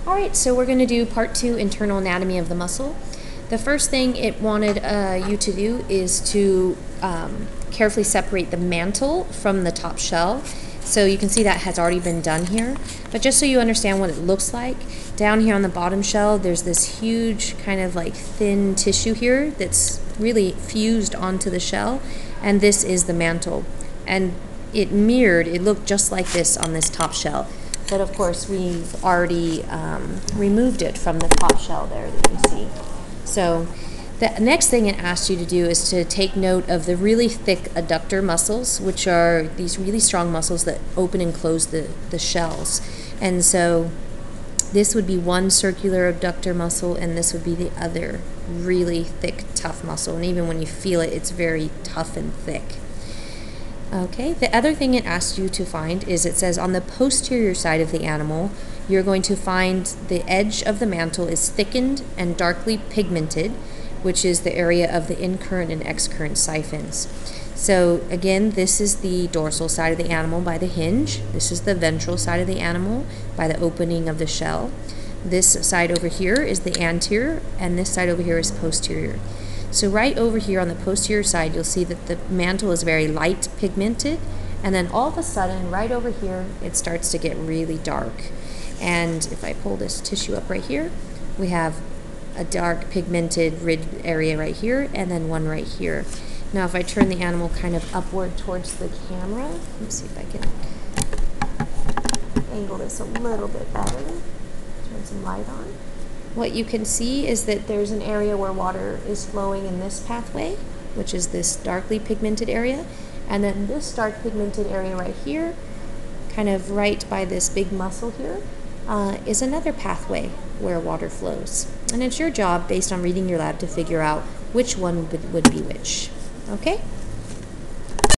Alright, so we're going to do part 2, internal anatomy of the mussel. The first thing it wanted you to do is to carefully separate the mantle from the top shell. So you can see that has already been done here. But just so you understand what it looks like, down here on the bottom shell there's this huge kind of like thin tissue here that's really fused onto the shell, and this is the mantle. And it looked just like this on this top shell. But of course we've already removed it from the top shell there that you see. So the next thing it asks you to do is to take note of the really thick adductor muscles, which are these really strong muscles that open and close the shells. And so this would be one circular abductor muscle, and this would be the other really thick, tough muscle. And even when you feel it, it's very tough and thick. Okay, the other thing it asks you to find is, it says on the posterior side of the animal, you're going to find the edge of the mantle is thickened and darkly pigmented, which is the area of the incurrent and excurrent siphons. So again, this is the dorsal side of the animal by the hinge. This is the ventral side of the animal by the opening of the shell. This side over here is the anterior, and this side over here is posterior. So right over here on the posterior side, you'll see that the mantle is very light pigmented, and then all of a sudden, right over here, it starts to get really dark. And if I pull this tissue up right here, we have a dark pigmented ridge area right here, and then one right here. Now if I turn the animal kind of upward towards the camera, let me see if I can angle this a little bit better, turn some light on. What you can see is that there's an area where water is flowing in this pathway, which is this darkly pigmented area, and then this dark pigmented area right here, kind of right by this big muscle here, is another pathway where water flows. And it's your job, based on reading your lab, to figure out which one would be which. Okay?